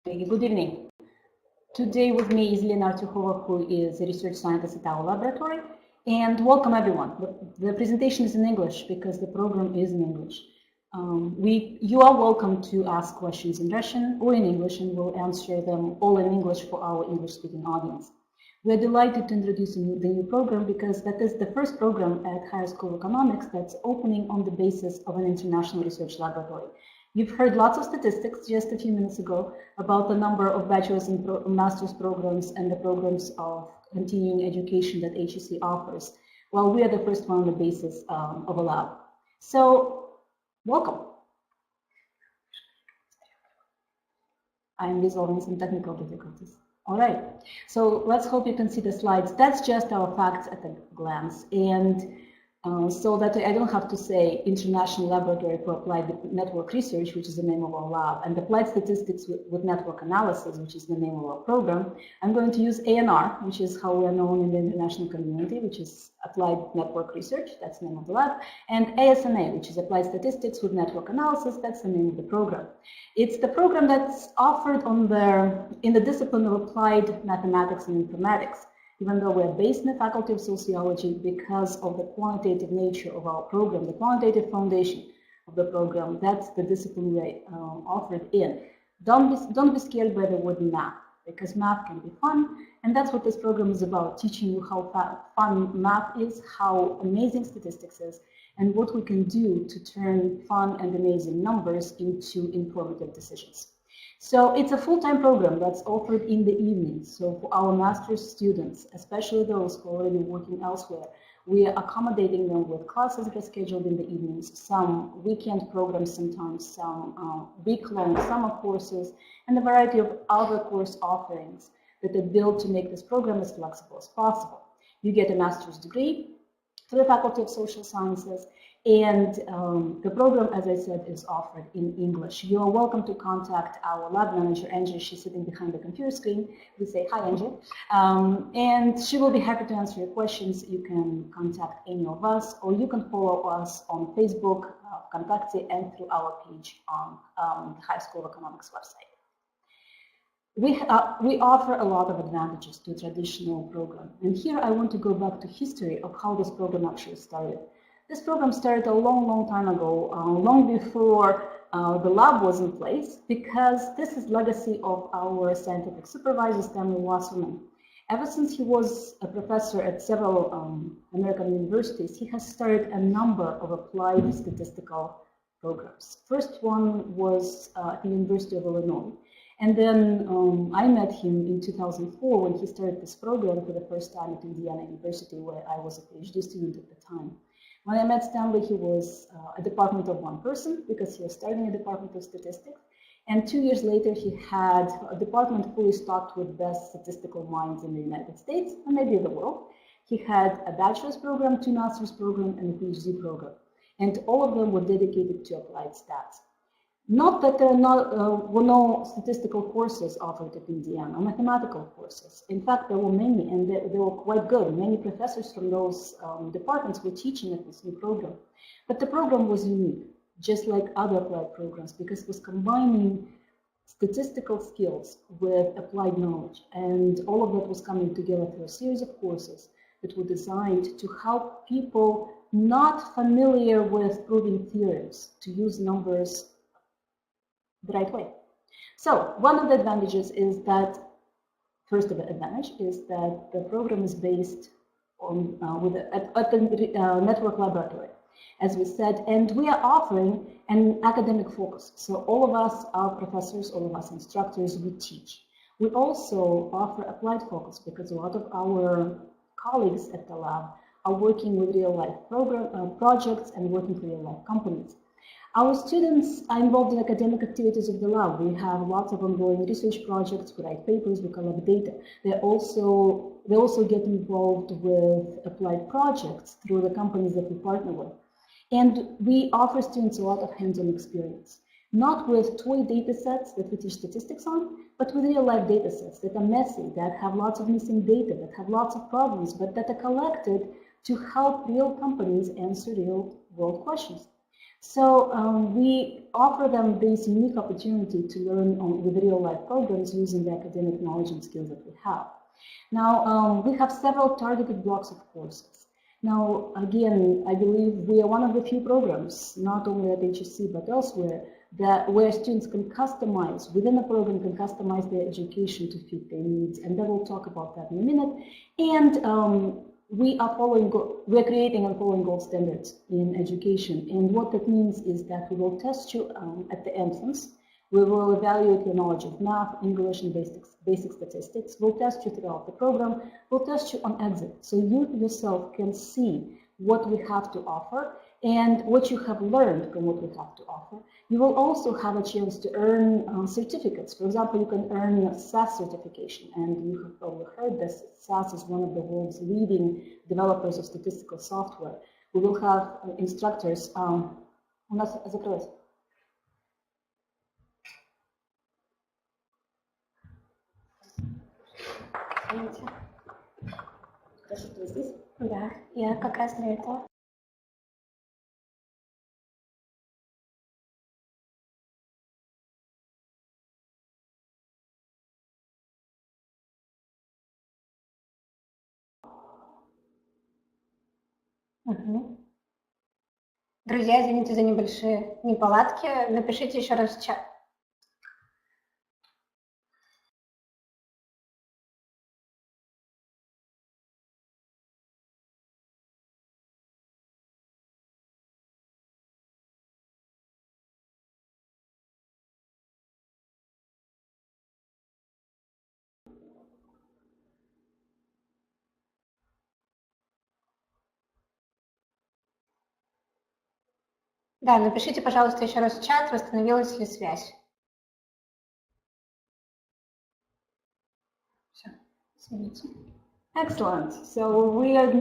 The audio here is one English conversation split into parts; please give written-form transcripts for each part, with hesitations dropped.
Good evening. Today with me is Lena Artyukhova, who is a research scientist at our laboratory. And welcome everyone. The presentation is in English because the program is in English. You are welcome to ask questions in Russian or in English, and we'll answer them all in English for our English-speaking audience. We're delighted to introduce the new program because that is the first program at Higher School of Economics that's opening on the basis of an international research laboratory. You've heard lots of statistics just a few minutes ago about the number of bachelor's and master's programs and the programs of continuing education that HEC offers. Well, we are the first one on the basis of a lab. So, welcome. I'm resolving some technical difficulties. All right, so let's hope you can see the slides. That's just our facts at a glance. And so that I don't have to say International Laboratory for Applied Network Research, which is the name of our lab, and Applied Statistics with Network Analysis, which is the name of our program. I'm going to use ANR, which is how we are known in the international community, which is Applied Network Research, that's the name of the lab, and ASNA, which is Applied Statistics with Network Analysis, that's the name of the program. It's the program that's offered in the discipline of Applied Mathematics and Informatics. Even though we're based in the Faculty of Sociology, because of the quantitative nature of our program, the quantitative foundation of the program, that's the discipline we're offered in. Don't be scared by the word math, because math can be fun, and that's what this program is about, teaching you how fun math is, how amazing statistics is, and what we can do to turn fun and amazing numbers into informative decisions. So it's a full-time program that's offered in the evening. So for our master's students, especially those who are already working elsewhere, we are accommodating them with classes that are scheduled in the evenings, some weekend programs sometimes, some week-long summer courses, and a variety of other course offerings that are built to make this program as flexible as possible. You get a master's degree through the Faculty of Social Sciences, and the program, as I said, is offered in English. You are welcome to contact our lab manager, Angie. She's sitting behind the computer screen. We say, hi, Angie. And she will be happy to answer your questions. You can contact any of us, or you can follow us on Facebook, Contact, and through our page on the High School of Economics website. We offer a lot of advantages to a traditional program. And here I want to go back to history of how this program actually started. This program started a long, long time ago, long before the lab was in place, because this is legacy of our scientific supervisor, Stanley Wasserman. Ever since he was a professor at several American universities, he has started a number of applied statistical programs. First one was at the University of Illinois. And then I met him in 2004 when he started this program for the first time at Indiana University, where I was a PhD student at the time. When I met Stanley, he was a department of one person because he was starting a department of statistics. And 2 years later, he had a department fully stocked with best statistical minds in the United States and maybe the world. He had a bachelor's program, 2 master's programs, and a PhD program. And all of them were dedicated to applied stats. Not that there were no statistical courses offered at Indiana, mathematical courses. In fact, there were many, and they were quite good. Many professors from those departments were teaching at this new program. But the program was unique, just like other applied programs, because it was combining statistical skills with applied knowledge. And all of that was coming together through a series of courses that were designed to help people not familiar with proving theorems to use numbers the right way. So one of the advantages is that, first of the advantage is that the program is based on at the network laboratory, as we said, and we are offering an academic focus. So all of us are professors, all of us instructors, we teach. We also offer applied focus because a lot of our colleagues at the lab are working with real-life projects and working for real-life companies. Our students are involved in academic activities of the lab. We have lots of ongoing research projects, we write papers, we collect data. They also get involved with applied projects through the companies that we partner with. And we offer students a lot of hands-on experience, not with toy data sets that we teach statistics on, but with real-life data sets that are messy, that have lots of missing data, that have lots of problems, but that are collected to help real companies answer real-world questions. So we offer them this unique opportunity to learn with real-life programs using the academic knowledge and skills that we have. Now, we have several targeted blocks of courses. Now, again, I believe we are one of the few programs, not only at HSC but elsewhere, where students can customize, within a program, can customize their education to fit their needs, and then we'll talk about that in a minute. And we are creating and following gold standards in education, and what that means is that we will test you at the entrance. We will evaluate your knowledge of math, English, and basic statistics. We'll test you throughout the program. We'll test you on exit, so you yourself can see what we have to offer and what you have learned from what we have to offer. You will also have a chance to earn certificates. For example, you can earn a SAS certification, and you have probably heard this. SAS is one of the world's leading developers of statistical software. We will have instructors. У нас закрылось. Хорошо, ты здесь? Да, я как раз для этого. Угу. Друзья, извините за небольшие неполадки. Напишите еще раз в чат. Да, напишите, пожалуйста, еще раз в чат, восстановилась ли связь. Все, извините. Excellent. So we are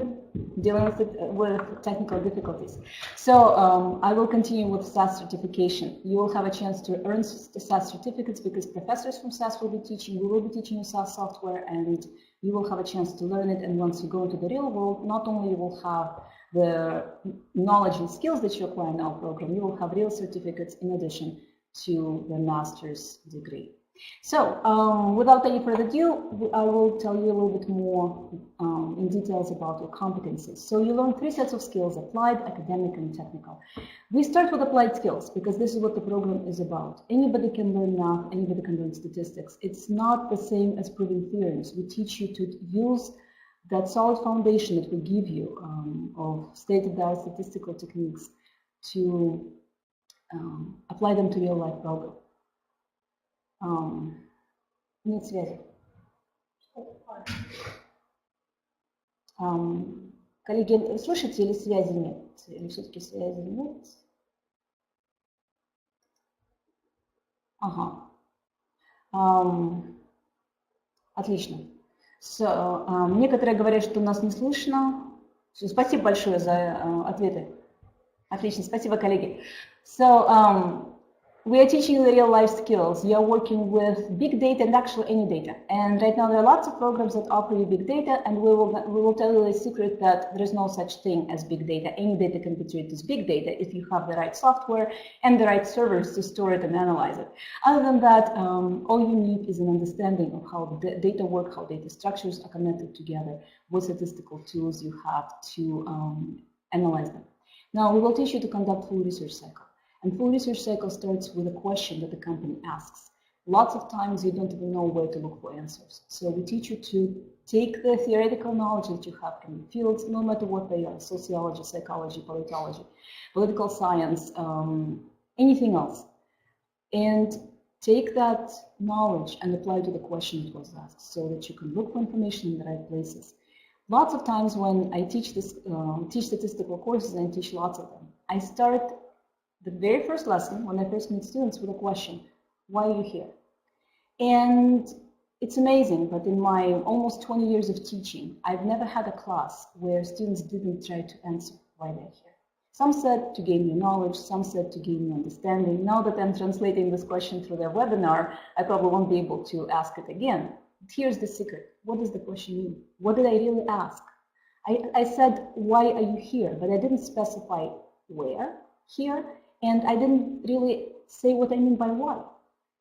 dealing with technical difficulties. So I will continue with SAS certification. You will have a chance to earn SAS certificates because professors from SAS will be teaching. We will be teaching you SAS software, and you will have a chance to learn it. And once you go into the real world, not only you will have the knowledge and skills that you acquire in our program, you will have real certificates in addition to the master's degree. So, without any further ado, I will tell you a little bit more in details about your competencies. So you learn 3 sets of skills: applied, academic, and technical. We start with applied skills because this is what the program is about. Anybody can learn math, anybody can learn statistics. It's not the same as proving theorems. We teach you to use that solid foundation that we give you of state-of-the-art statistical techniques to apply them to real-life problem. Нет связи. Коллеги, слышите или связи нет? Или все-таки связи нет? Ага. Отлично. Некоторые говорят, что нас не слышно. Спасибо большое за ответы. Отлично, спасибо, коллеги. So, we are teaching you the real life skills. You are working with big data and actually any data. And right now there are lots of programs that offer you big data, and we will tell you the secret that there is no such thing as big data. Any data can be treated as big data if you have the right software and the right servers to store it and analyze it. Other than that, all you need is an understanding of how data work, how data structures are connected together, what statistical tools you have to analyze them. Now, we will teach you to conduct full research cycle. And full research cycle starts with a question that the company asks. Lots of times you don't even know where to look for answers. So we teach you to take the theoretical knowledge that you have from the fields, no matter what they are: sociology, psychology, politology, political science, anything else, and take that knowledge and apply to the question that was asked so that you can look for information in the right places. Lots of times when I teach statistical courses, and I teach lots of them, I start the very first lesson, when I first meet students, with a question: why are you here? And it's amazing, but in my almost 20 years of teaching, I've never had a class where students didn't try to answer why they're here. Some said to gain new knowledge, some said to gain new understanding. Now that I'm translating this question through their webinar, I probably won't be able to ask it again. But here's the secret. What does the question mean? What did I really ask? I said, why are you here? But I didn't specify where, here, And I didn't really say what I mean by why.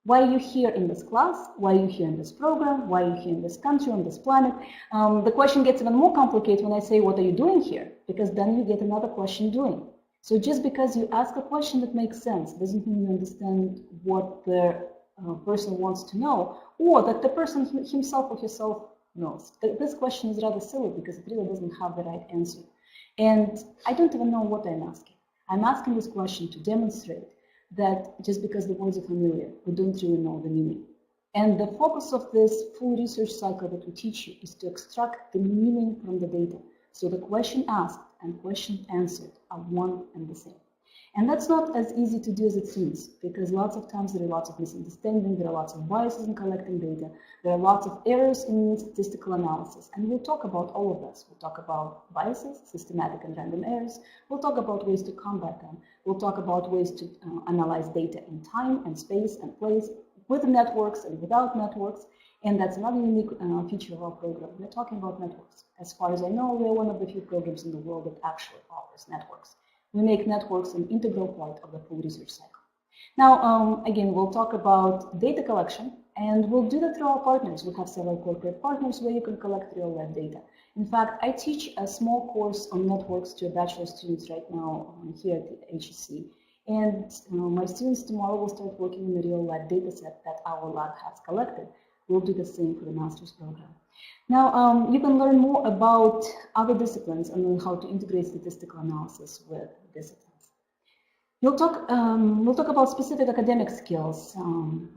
Why are you here in this class? Why are you here in this program? Why are you here in this country, on this planet? The question gets even more complicated when I say, what are you doing here? Because then you get another question doing. So just because you ask a question that makes sense doesn't mean you understand what the person wants to know, or that the person himself or herself knows. This question is rather silly because it really doesn't have the right answer. And I don't even know what I'm asking. I'm asking this question to demonstrate that just because the words are familiar, we don't really know the meaning. And the focus of this full research cycle that we teach you is to extract the meaning from the data. So the question asked and question answered are one and the same. And that's not as easy to do as it seems, because lots of times there are lots of misunderstanding, there are lots of biases in collecting data, there are lots of errors in statistical analysis, and we'll talk about all of this. We'll talk about biases, systematic and random errors, we'll talk about ways to combat them, we'll talk about ways to analyze data in time and space and place, with networks and without networks, and that's another unique feature of our program. We're talking about networks. As far as I know, we're one of the few programs in the world that actually offers networks. We make networks an integral part of the full research cycle. Now, again, we'll talk about data collection, and we'll do that through our partners. We have several corporate partners where you can collect real-life data. In fact, I teach a small course on networks to bachelor students right now here at the HEC. And my students tomorrow will start working on the real-life data set that our lab has collected. We'll do the same for the master's program. Now, you can learn more about other disciplines and learn how to integrate statistical analysis with disciplines. We'll talk about specific academic skills,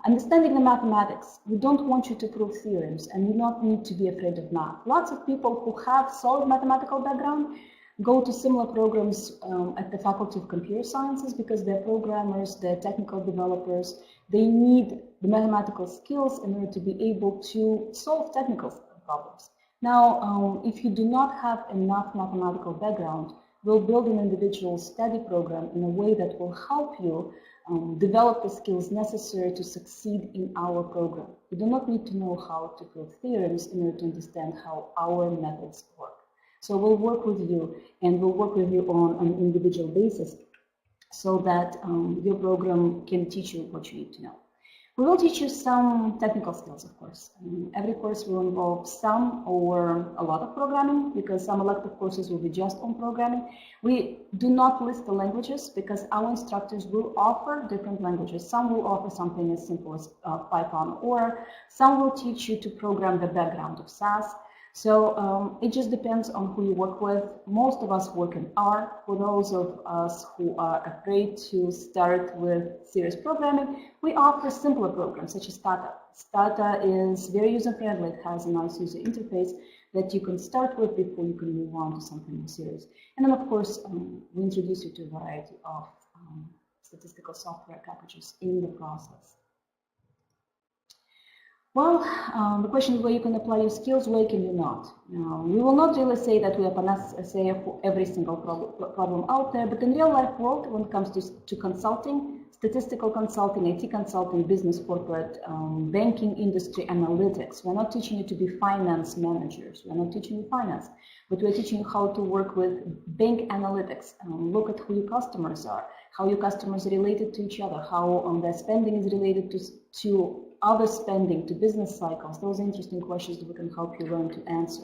understanding the mathematics. We don't want you to prove theorems, and you don't need to be afraid of math. Lots of people who have solid mathematical background go to similar programs at the Faculty of Computer Sciences because they're programmers, they're technical developers. They need the mathematical skills in order to be able to solve technical problems. Now, if you do not have enough mathematical background, we'll build an individual study program in a way that will help you develop the skills necessary to succeed in our program. You do not need to know how to prove theorems in order to understand how our methods work. So we'll work with you, and we'll work with you on an individual basis so that your program can teach you what you need to know. We will teach you some technical skills, of course. Every course will involve some or a lot of programming, because some elective courses will be just on programming. We do not list the languages because our instructors will offer different languages. Some will offer something as simple as Python, or some will teach you to program the background of SAS. So it just depends on who you work with. Most of us work in R. For those of us who are afraid to start with serious programming, we offer simpler programs such as Stata. Stata is very user-friendly. It has a nice user interface that you can start with before you can move on to something more serious. And then, of course, we introduce you to a variety of statistical software packages in the process. Well, the question is where you can apply your skills, where can you not? We will not really say that we have panacea for every single problem out there, but in real life world, when it comes to consulting, statistical consulting, IT consulting, business, corporate, banking, industry, analytics, we're not teaching you to be finance managers, we're not teaching you finance, but we're teaching you how to work with bank analytics, look at who your customers are, how your customers are related to each other, how their spending is related to other spending, to business cycles. Those are interesting questions that we can help you learn to answer.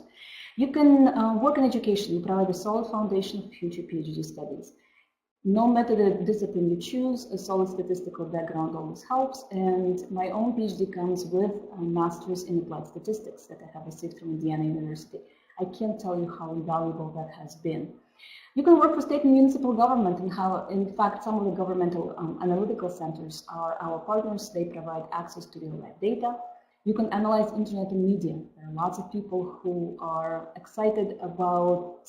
You can work in education. You provide a solid foundation for future PhD studies. No matter the discipline you choose, a solid statistical background always helps. And my own PhD comes with a master's in applied statistics that I have received from Indiana University. I can't tell you how invaluable that has been. You can work for state and municipal government, and how, in fact, some of the governmental analytical centers are our partners. They provide access to real-life data. You can analyze internet and media. There are lots of people who are excited about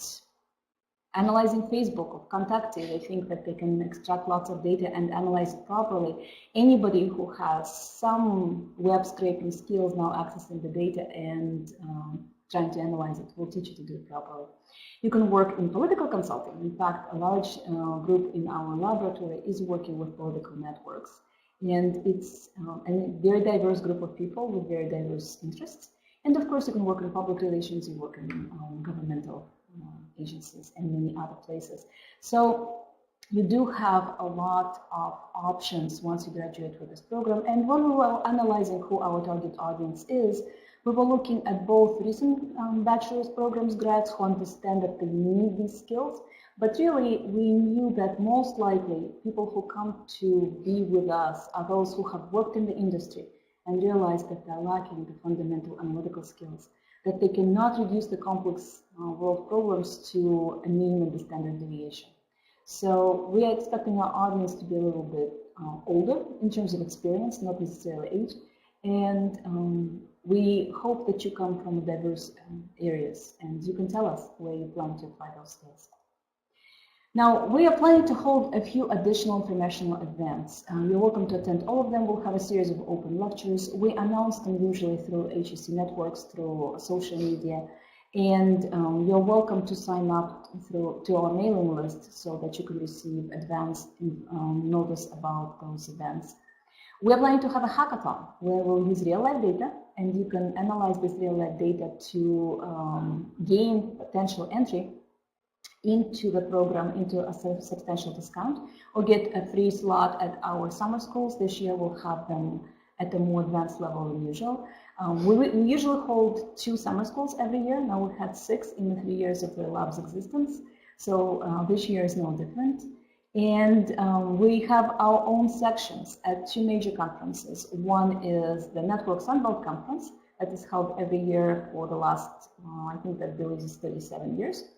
analyzing Facebook or Contact. They think that they can extract lots of data and analyze it properly. Anybody who has some web scraping skills now accessing the data and trying to analyze it will teach you to do it properly. You can work in political consulting. In fact, a large group in our laboratory is working with political networks. And it's a very diverse group of people with very diverse interests. And of course, you can work in public relations, you work in governmental agencies and many other places. So you do have a lot of options once you graduate with this program. And when we were analyzing who our target audience is, we were looking at both recent bachelor's programs grads who understand that they need these skills, but really we knew that most likely people who come to be with us are those who have worked in the industry and realize that they're lacking the fundamental analytical skills, that they cannot reduce the complex world problems to a mean and the standard deviation. So we are expecting our audience to be a little bit older in terms of experience, not necessarily age, and we hope that you come from diverse areas, and you can tell us where you plan to apply those skills. Now, we are planning to hold a few additional informational events. You're welcome to attend all of them. We'll have a series of open lectures. We announce them usually through HEC networks, through social media, and you're welcome to sign up to our mailing list so that you can receive advanced notice about those events. We're planning to have a hackathon where we'll use real-life data, and you can analyze this real-life data to gain potential entry into the program, into a substantial discount, or get a free slot at our summer schools. This year we'll have them at a more advanced level than usual. We usually hold 2 summer schools every year. Now we've had 6 in the 3 years of the lab's existence, so this year is no different. And we have our own sections at 2 major conferences. One is the Network Sunbelt Conference that is held every year for the last, I think that believe is 37 years.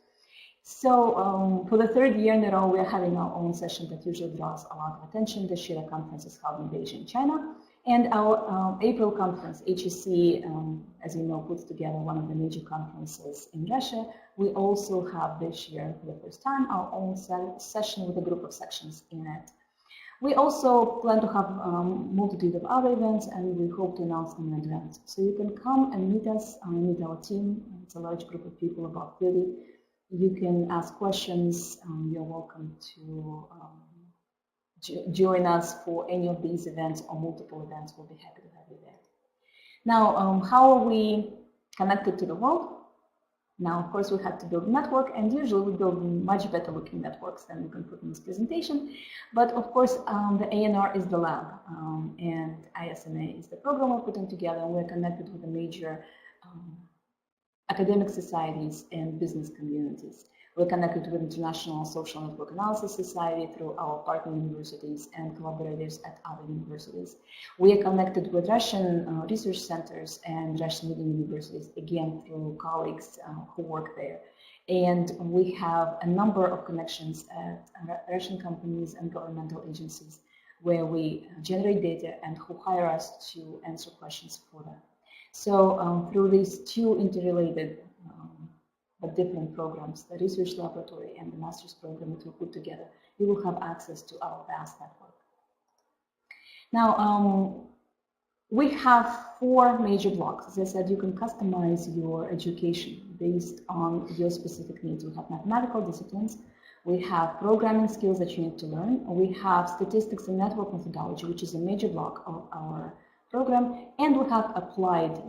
So for the 3rd year in a row, we are having our own session that usually draws a lot of attention. This year the conference is held in Beijing, China. And our April conference, HEC, as you know, puts together one of the major conferences in Russia. We also have this year, for the first time, our own session with a group of sections in it. We also plan to have a multitude of other events, and we hope to announce them in advance. So you can come and meet us, meet our team. It's a large group of people, about 30. You can ask questions. You're welcome to join us for any of these events or multiple events. We'll be happy to have you there. Now, how are we connected to the world? Now, of course, we had to build a network, and usually we build much better looking networks than we can put in this presentation. But of course, the ANR is the lab, and ISNA is the program we're putting together, and we're connected with the major academic societies and business communities. We're connected with International Social Network Analysis Society through our partner universities and collaborators at other universities. We are connected with Russian research centers and Russian leading universities, again, through colleagues who work there. And we have a number of connections at Russian companies and governmental agencies where we generate data and who hire us to answer questions for them. So through these 2 interrelated but different programs, the research laboratory and the master's program that we put together, you will have access to our vast network. Now, we have 4 major blocks. As I said, you can customize your education based on your specific needs. We have mathematical disciplines, we have programming skills that you need to learn, we have statistics and network methodology, which is a major block of our program, and we have applied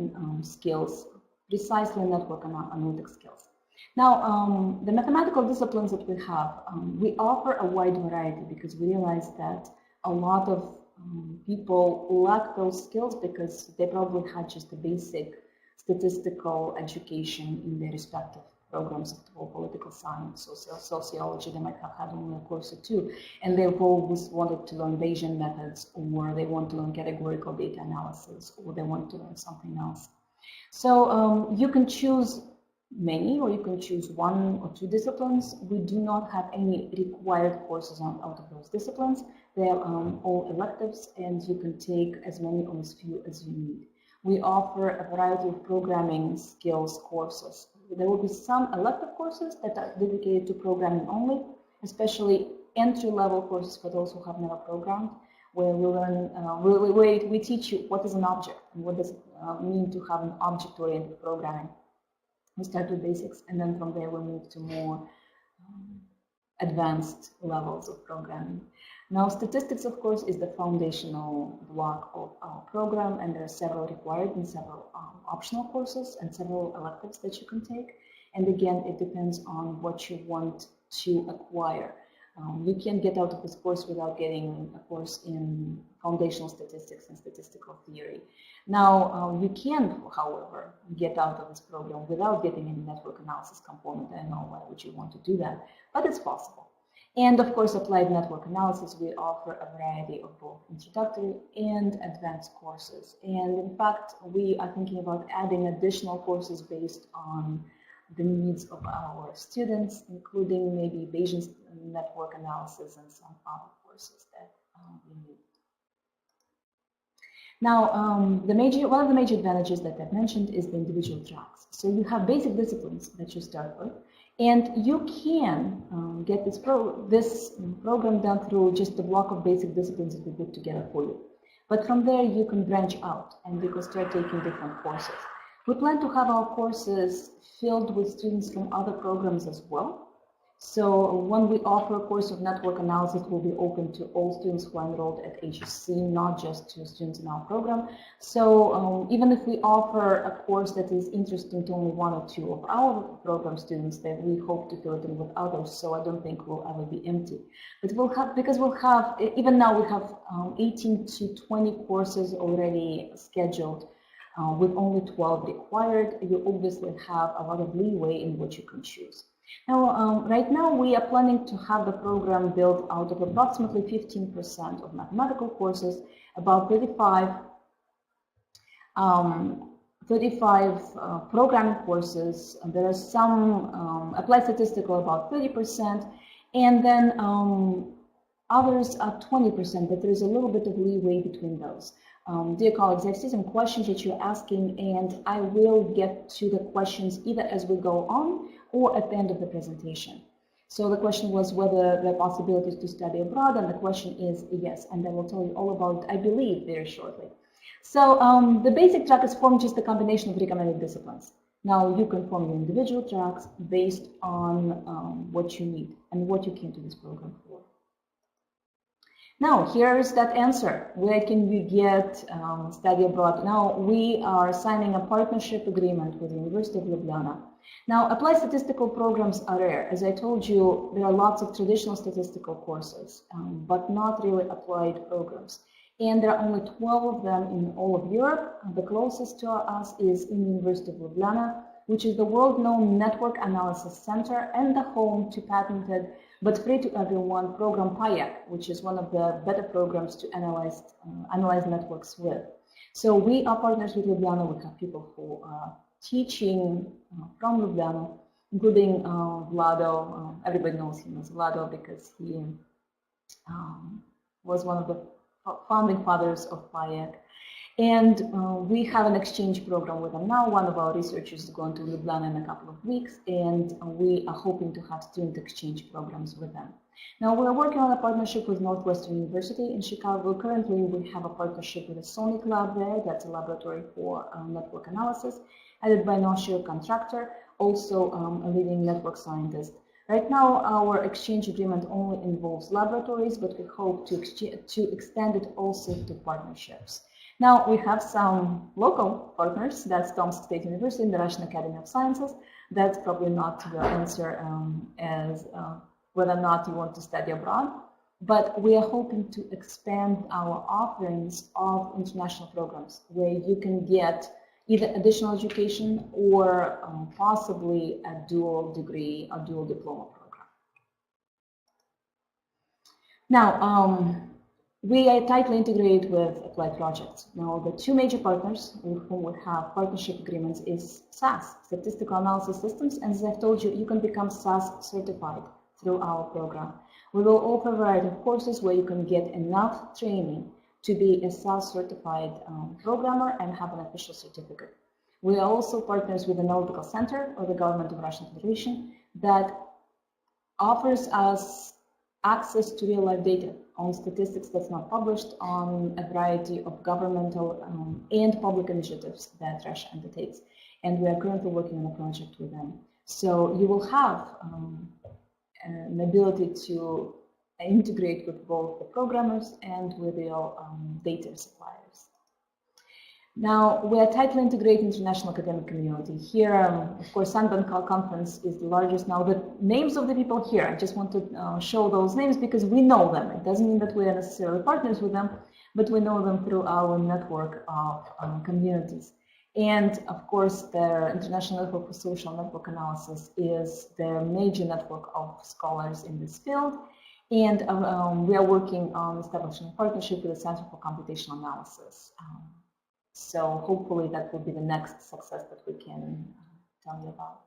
skills, precisely network and analytic skills. Now, the mathematical disciplines that we have, we offer a wide variety because we realize that a lot of people lack those skills because they probably had just a basic statistical education in their respective programs of political science, sociology. They might have had only a course or 2, and they've always wanted to learn Bayesian methods, or they want to learn categorical data analysis, or they want to learn something else. So you can choose many, or you can choose 1 or 2 disciplines. We do not have any required courses out of those disciplines. They are all electives, and you can take as many or as few as you need. We offer a variety of programming skills courses. There will be some elective courses that are dedicated to programming only, especially entry-level courses for those who have never programmed, where we learn, we teach you what is an object and what does it mean to have an object-oriented programming. We start with basics, and then from there we move to more advanced levels of programming. Now, statistics, of course, is the foundational block of our program, and there are several required and several optional courses and several electives that you can take. And again, it depends on what you want to acquire. You can't get out of this course without getting a course in foundational statistics and statistical theory. Now, you can, however, get out of this program without getting any network analysis component. I know why would you want to do that, but it's possible. And of course, applied network analysis, we offer a variety of both introductory and advanced courses. And in fact, we are thinking about adding additional courses based on the needs of our students, including maybe Bayesian network analysis and some other courses that we need. Now, one of the major advantages that I've mentioned is the individual tracks. So you have basic disciplines that you start with, and you can get this program done through just a block of basic disciplines that we put together for you. But from there, you can branch out and you can start taking different courses. We plan to have our courses filled with students from other programs as well. So when we offer a course of network analysis, it will be open to all students who are enrolled at HSC, not just to students in our program. So even if we offer a course that is interesting to only one or two of our program students, then we hope to fill it in with others. So I don't think we'll ever be empty. But even now we have 18 to 20 courses already scheduled. With only 12 required, you obviously have a lot of leeway in what you can choose. Now, right now we are planning to have the program built out of approximately 15% of mathematical courses, about 35 programming courses. There are some applied statistical, about 30%, and then others are 20%, but there is a little bit of leeway between those. Dear colleagues, I see some questions that you're asking, and I will get to the questions either as we go on or at the end of the presentation. So the question was whether there are possibilities to study abroad, and the question is yes, and I will tell you all about it, I believe, very shortly. So the basic track is formed just a combination of recommended disciplines. Now you can form your individual tracks based on what you need and what you came to this program for. Now, here is that answer. Where can you get study abroad? Now, we are signing a partnership agreement with the University of Ljubljana. Now, applied statistical programs are rare. As I told you, there are lots of traditional statistical courses, but not really applied programs. And there are only 12 of them in all of Europe. The closest to us is in the University of Ljubljana, which is the world-known network analysis center and the home to patented but free to everyone program PIAC, which is one of the better programs to analyze networks with. So we are partners with Ljubljana. We have people who are teaching from Ljubljana, including Vlado. Everybody knows him as Vlado because he was one of the founding fathers of PIAC. And we have an exchange program with them now. One of our researchers is going to Ljubljana in a couple of weeks, and we are hoping to have student exchange programs with them. Now, we're working on a partnership with Northwestern University in Chicago. Currently, we have a partnership with a Sonic lab there. That's a laboratory for network analysis, headed by an Austrian contractor, also a leading network scientist. Right now, our exchange agreement only involves laboratories, but we hope to extend it also to partnerships. Now, we have some local partners. That's Tomsk State University and the Russian Academy of Sciences. That's probably not the answer as whether or not you want to study abroad, but we are hoping to expand our offerings of international programs where you can get either additional education or possibly a dual degree or dual diploma program. Now, we are tightly integrated with applied projects. Now, the two major partners with whom we have partnership agreements is SAS, Statistical Analysis Systems, and as I've told you, you can become SAS certified through our program. We will offer a variety of courses where you can get enough training to be a SAS certified programmer and have an official certificate. We are also partners with the Analytical Center of the Government of Russian Federation that offers us access to real-life data on statistics that's not published on a variety of governmental and public initiatives that Russia undertakes. And we are currently working on a project with them. So you will have an ability to integrate with both the programmers and with your data suppliers. Now, we are tightly integrated international academic community. Here, of course, Sanban Conference is the largest. Now, the names of the people here, I just want to show those names because we know them. It doesn't mean that we are necessarily partners with them, but we know them through our network of communities. And, of course, the International Network for Social Network Analysis is the major network of scholars in this field. And we are working on establishing a partnership with the Center for Computational Analysis. So hopefully that will be the next success that we can tell you about.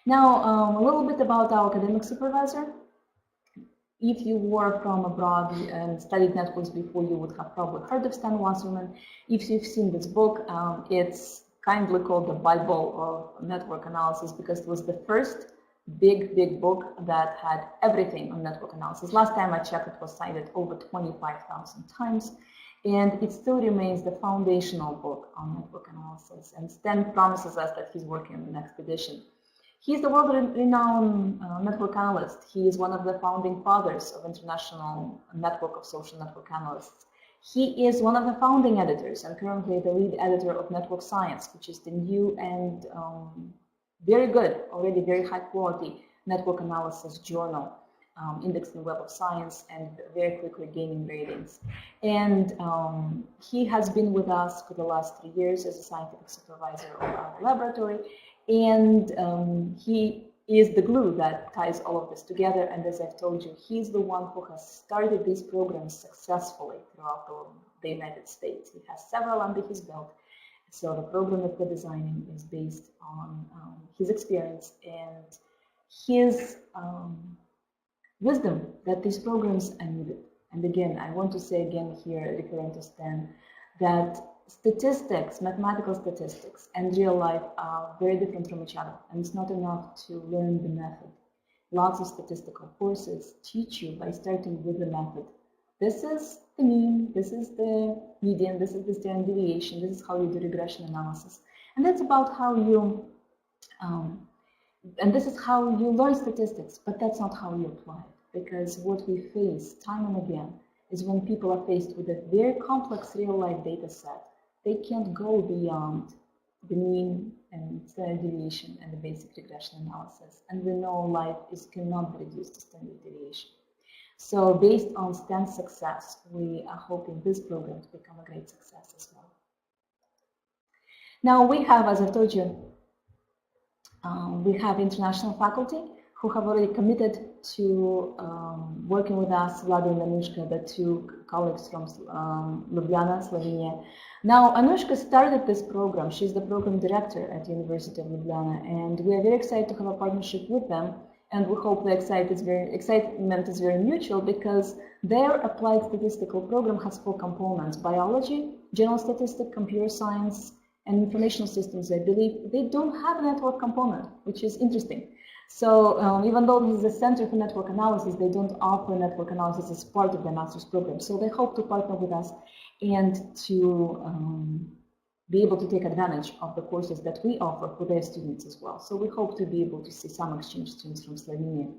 Now, a little bit about our academic supervisor. If you were from abroad and studied networks before, you would have probably heard of Stan Wasserman. If you've seen this book, it's kindly called the Bible of network analysis because it was the first big book that had everything on network analysis. Last time I checked, it was cited over 25,000 times. And it still remains the foundational book on network analysis. And Stan promises us that he's working on the next edition. He's the world-renowned network analyst. He is one of the founding fathers of International Network of Social Network Analysts. He is one of the founding editors and currently the lead editor of Network Science, which is the new and very good, already very high quality network analysis journal. Indexed in Web of Science and very quickly gaining ratings. And he has been with us for the last 3 years as a scientific supervisor of our laboratory. And he is the glue that ties all of this together. And as I've told you, he's the one who has started these programs successfully throughout the United States. He has several under his belt. So the program that we're designing is based on his experience and his wisdom that these programs are needed. And again, I want to say again here, referring to Stan, that statistics, mathematical statistics, and real life are very different from each other. And it's not enough to learn the method. Lots of statistical courses teach you by starting with the method. This is the mean, this is the median, this is the standard deviation, this is how you do regression analysis. And that's about how you and this is how you learn statistics, but that's not how you apply it. Because what we face time and again is when people are faced with a very complex real-life data set, they can't go beyond the mean and standard deviation and the basic regression analysis. And we know life cannot be reduced to standard deviation. So based on Stan's success, we are hoping this program to become a great success as well. Now we have, as I've told you, we have international faculty who have already committed to working with us, Vlada and Anushka, the two colleagues from Ljubljana, Slovenia. Now, Anushka started this program. She's the program director at the University of Ljubljana, and we are very excited to have a partnership with them. And we hope the excitement is very mutual because their applied statistical program has 4 components: biology, general statistics, computer science, and informational systems. I believe they don't have a network component, which is interesting. So even though this is a center for network analysis, they don't offer network analysis as part of their master's program. So they hope to partner with us and to be able to take advantage of the courses that we offer for their students as well. So we hope to be able to see some exchange students from Slovenia.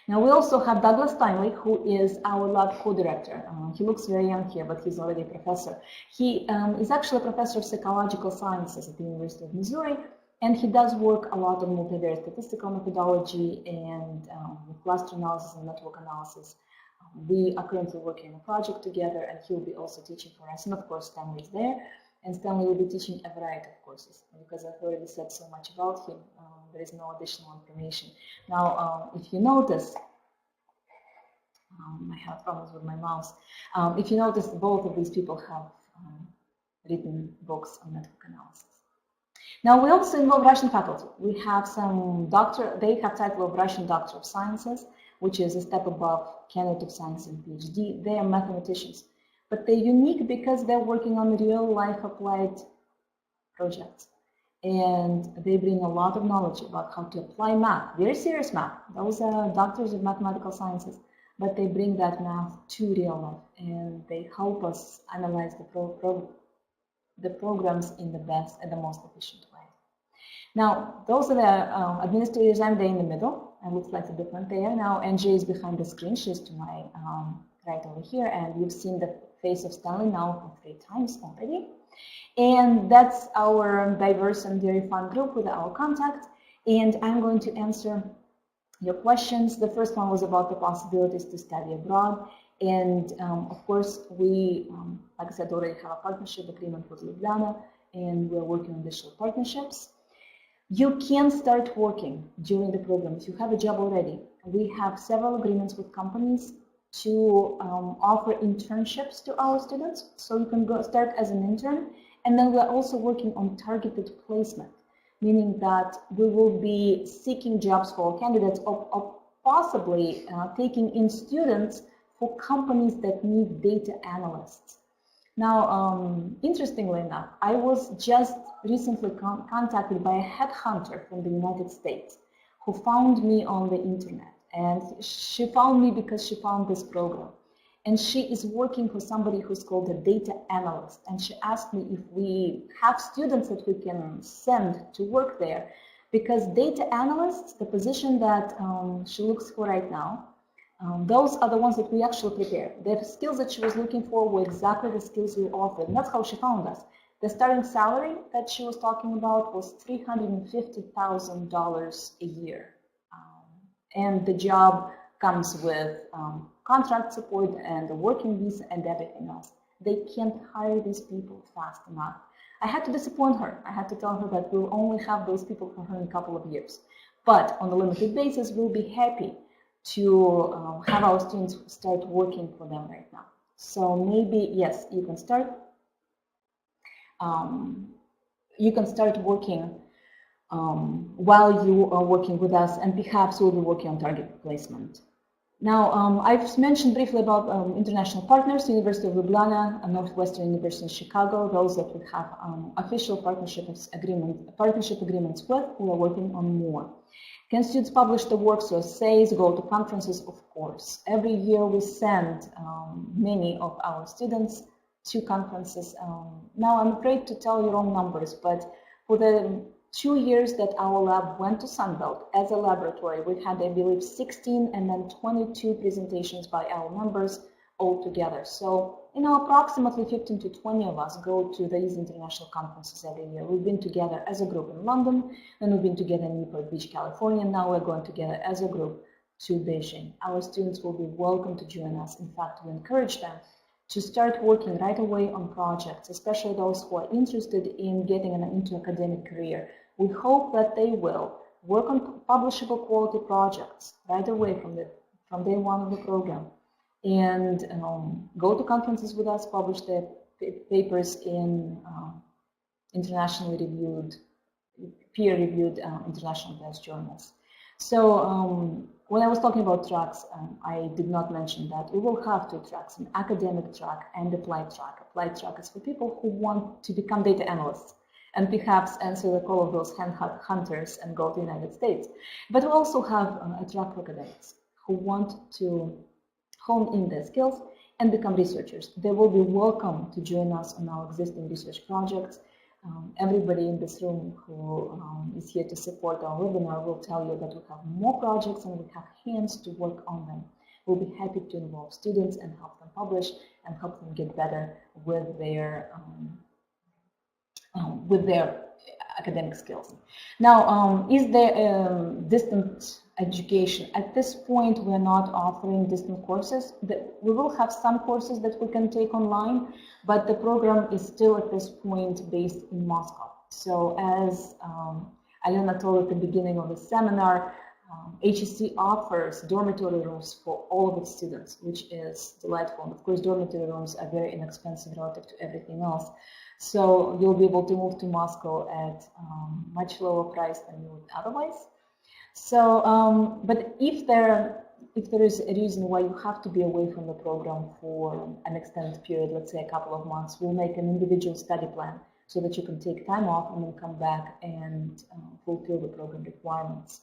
Now we also have Douglas Steinley, who is our lab co-director. He looks very young here, but he's already a professor. He is actually a professor of psychological sciences at the University of Missouri, and he does work a lot on multivariate statistical methodology and with cluster analysis and network analysis. We are currently working on a project together, and he will be also teaching for us. And of course, Stanley is there. And Stanley will be teaching a variety of courses. Because I've already said so much about him, there is no additional information. Now, if you notice, I have problems with my mouse. If you notice, both of these people have written books on network analysis. Now, we also involve Russian faculty. We have some they have title of Russian Doctor of Sciences, which is a step above candidate of science and PhD. They are mathematicians. But they're unique because they're working on real-life applied projects. And they bring a lot of knowledge about how to apply math, very serious math. Those are doctors of mathematical sciences, but they bring that math to real life. And they help us analyze the programs in the best and the most efficient way. Now, those are the administrators. I'm there in the middle. It looks like a different there. Now, NJ is behind the screen. She's to my right over here. And you've seen the face of Stanley now for 3 times already. And that's our diverse and very fun group with our contact. And I'm going to answer your questions. The first one was about the possibilities to study abroad. And of course, we, like I said, already have a partnership agreement with Ljubljana, and we're working on additional partnerships. You can start working during the program if you have a job already. We have several agreements with companies to offer internships to our students. So you can go start as an intern. And then we're also working on targeted placement, meaning that we will be seeking jobs for our candidates or possibly taking in students for companies that need data analysts. Now, interestingly enough, I was just recently contacted by a headhunter from the United States who found me on the internet. And she found me because she found this program. And she is working for somebody who's called a data analyst. And she asked me if we have students that we can send to work there. Because data analysts, the position that she looks for right now, those are the ones that we actually prepare. The skills that she was looking for were exactly the skills we offered. And that's how she found us. The starting salary that she was talking about was $350,000 a year. And the job comes with contract support and the working visa and everything else. They can't hire these people fast enough. I had to disappoint her. I had to tell her that we'll only have those people for her in a couple of years. But on a limited basis, we'll be happy to have our students start working for them right now. So maybe, yes, you can start. You can start working while you are working with us, and perhaps we'll be working on target placement. Now, I've mentioned briefly about international partners, University of Ljubljana, Northwestern University in Chicago, those that we have official partnership agreements with. We are working on more. Can students publish the works or essays, go to conferences? Of course. Every year we send many of our students to conferences. Now, I'm afraid to tell you wrong numbers, but for the 2 years that our lab went to Sunbelt as a laboratory, we had, I believe, 16 and then 22 presentations by our members all together. So, you know, approximately 15 to 20 of us go to these international conferences every year. We've been together as a group in London, then we've been together in Newport Beach, California, and now we're going together as a group to Beijing. Our students will be welcome to join us. In fact, we encourage them to start working right away on projects, especially those who are interested in getting into academic career. We hope that they will work on publishable quality projects right away from day one of the program, and go to conferences with us, publish their papers in internationally reviewed, peer-reviewed international press journals. So when I was talking about tracks, I did not mention that we will have 2 tracks, an academic track and applied track. Applied track is for people who want to become data analysts and perhaps answer the call of those hunters and go to the United States. But we also have a track for academics who want to hone in their skills and become researchers. They will be welcome to join us on our existing research projects. Everybody in this room who is here to support our webinar will tell you that we have more projects and we have hands to work on them. We'll be happy to involve students and help them publish and help them get better with their academic skills. Now, is there distant education? At this point, we're not offering distant courses. We will have some courses that we can take online, but the program is still at this point based in Moscow. So as Alena told at the beginning of the seminar, HEC offers dormitory rooms for all of its students, which is delightful. And of course, dormitory rooms are very inexpensive relative to everything else. So you'll be able to move to Moscow at much lower price than you would otherwise. So, but if there is a reason why you have to be away from the program for an extended period, let's say a couple of months, we'll make an individual study plan so that you can take time off and then come back and fulfill the program requirements.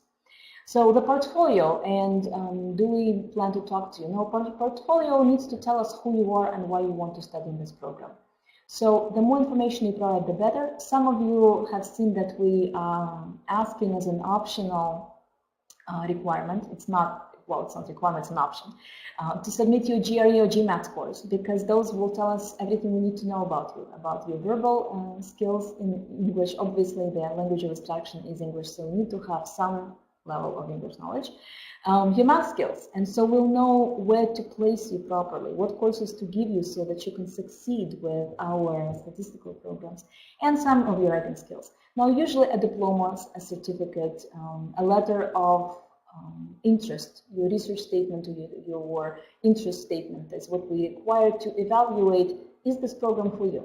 So the portfolio, and do we plan to talk to you? No, portfolio needs to tell us who you are and why you want to study in this program. So the more information you provide, the better. Some of you have seen that we are asking as an optional requirement. It's not well, it's not requirement, it's an option, to submit your GRE or GMAT scores, because those will tell us everything we need to know about your verbal skills in English. Obviously, the language of instruction is English, so you need to have some level of English knowledge. Your math skills, and so we'll know where to place you properly, what courses to give you so that you can succeed with our statistical programs, and some of your writing skills. Now, usually a diploma, a certificate, a letter of interest, your research statement, your interest statement is what we require to evaluate, is this program for you?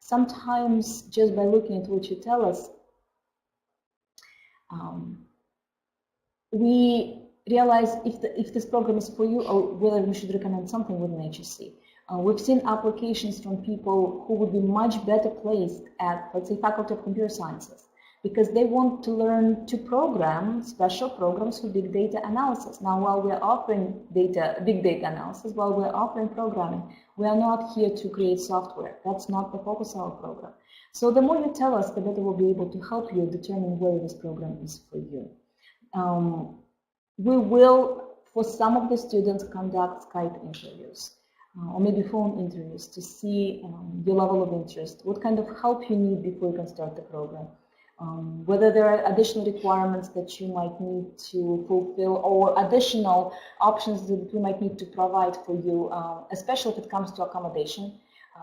Sometimes just by looking at what you tell us, we realize if this program is for you or whether we should recommend something within HSC. We've seen applications from people who would be much better placed at, let's say, Faculty of Computer Sciences, because they want to learn to program special programs for big data analysis. Now, while we're offering big data analysis, while we're offering programming, we are not here to create software. That's not the focus of our program. So the more you tell us, the better we'll be able to help you determine whether this program is for you. We will, for some of the students, conduct Skype interviews or maybe phone interviews to see your level of interest, what kind of help you need before you can start the program, whether there are additional requirements that you might need to fulfill or additional options that we might need to provide for you, especially if it comes to accommodation.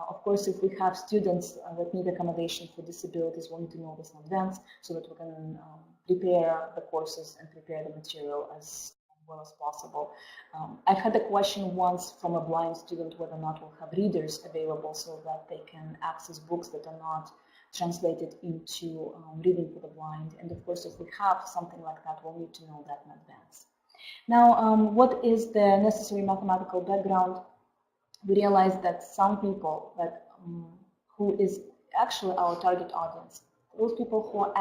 Of course, if we have students that need accommodation for disabilities, we'll need to know this in advance so that we can prepare the courses and prepare the material as well as possible. I've had a question once from a blind student whether or not we'll have readers available so that they can access books that are not translated into reading for the blind. And of course, if we have something like that, we'll need to know that in advance. Now, what is the necessary mathematical background? We realize that some people who is actually our target audience, those people who are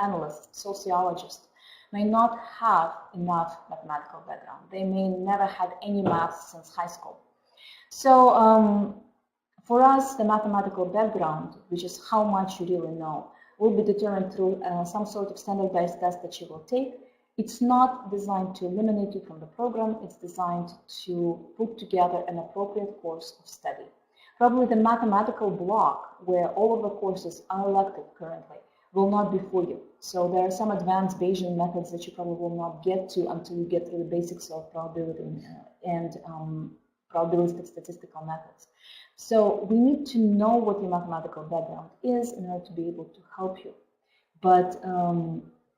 analysts, sociologists, may not have enough mathematical background. They may never had any math since high school. So for us, the mathematical background, which is how much you really know, will be determined through some sort of standardized test that you will take. It's not designed to eliminate you from the program. It's designed to put together an appropriate course of study. Probably the mathematical block, where all of the courses are elective currently, will not be for you. So there are some advanced Bayesian methods that you probably will not get to until you get through the basics of probability and probabilistic statistical methods. So we need to know what your mathematical background is in order to be able to help you. But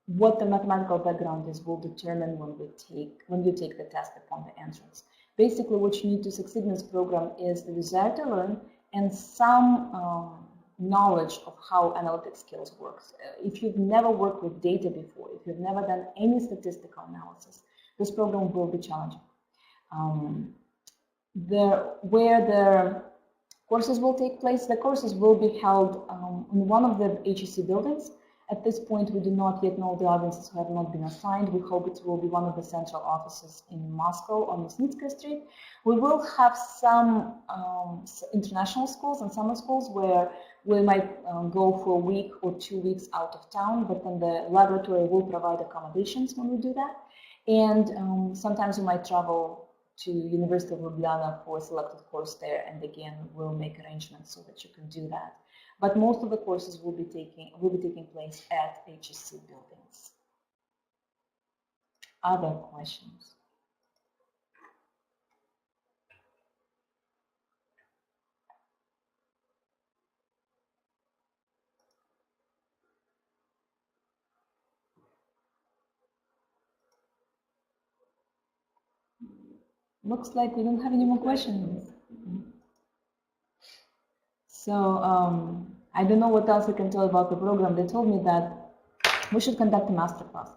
what the mathematical background is will determine when you take the test upon the entrance. Basically, what you need to succeed in this program is the desire to learn and some knowledge of how analytic skills works. If you've never worked with data before, if you've never done any statistical analysis, this program will be challenging. Where the courses will take place, the courses will be held in one of the HEC buildings. At this point, we do not yet know the audiences who have not been assigned. We hope it will be one of the central offices in Moscow on Mysnitsky Street. We will have some international schools and summer schools where we might go for a week or 2 weeks out of town, but then the laboratory will provide accommodations when we do that. And sometimes we might travel to University of Ljubljana for a selected course there, and again, we'll make arrangements so that you can do that. But most of the courses will be taking place at HSC buildings. Other questions? Looks like we don't have any more questions. So I don't know what else I can tell about the program. They told me that we should conduct a masterclass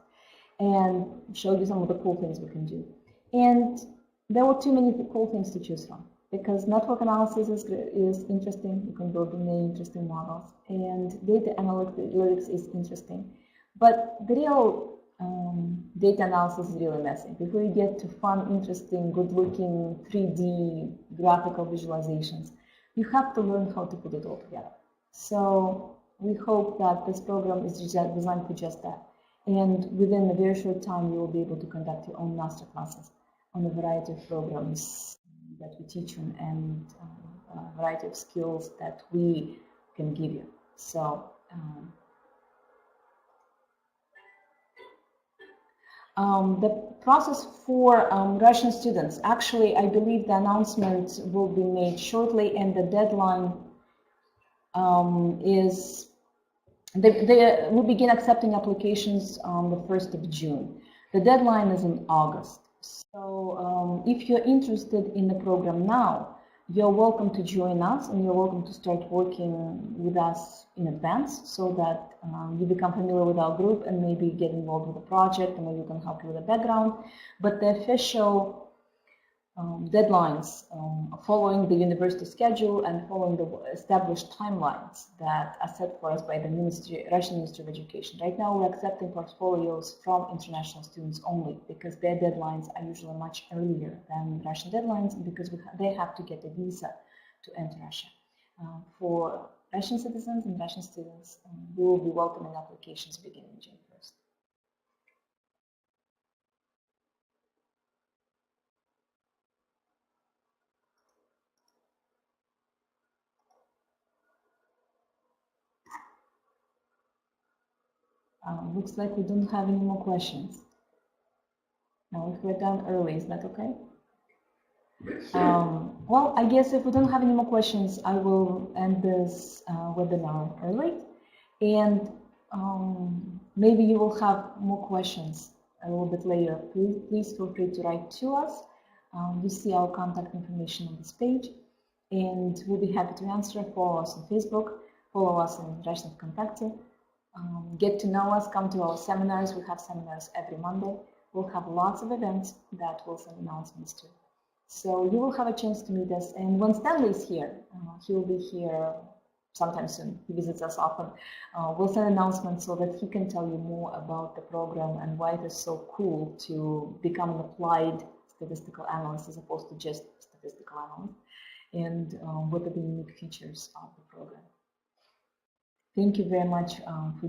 and show you some of the cool things we can do. And there were too many cool things to choose from, because network analysis is interesting. You can build many interesting models, and data analytics is interesting. But the real data analysis is really messy. Before you get to fun, interesting, good-looking 3D graphical visualizations, you have to learn how to put it all together. So we hope that this program is designed for just that. And within a very short time, you will be able to conduct your own master classes on a variety of programs that we teach on and a variety of skills that we can give you. So the process for Russian students, actually, I believe the announcement will be made shortly, and the deadline is, they will begin accepting applications on the 1st of June. The deadline is in August. So if you're interested in the program now, you're welcome to join us, and you're welcome to start working with us in advance so that you become familiar with our group and maybe get involved with the project, and maybe we can help you with the background. But the official deadlines following the university schedule and following the established timelines that are set for us by the Russian Ministry of Education. Right now, we're accepting portfolios from international students only because their deadlines are usually much earlier than Russian deadlines, because they have to get a visa to enter Russia. For Russian citizens and Russian students, we will be welcoming applications beginning June 1st. Looks like we don't have any more questions. Now, if we're done early, is that okay? Well, I guess if we don't have any more questions, I will end this webinar early. And maybe you will have more questions a little bit later. Please feel free to write to us. You see our contact information on this page, and we'll be happy to answer. Follow us on Facebook, follow us on Russian Kontakte. Get to know us, come to our seminars. We have seminars every Monday. We'll have lots of events that we'll send announcements to. So you will have a chance to meet us. And when Stanley is here, he will be here sometime soon. He visits us often. We'll send announcements so that he can tell you more about the program and why it is so cool to become an applied statistical analyst as opposed to just statistical analyst, and what are the unique features of the program. Thank you very much for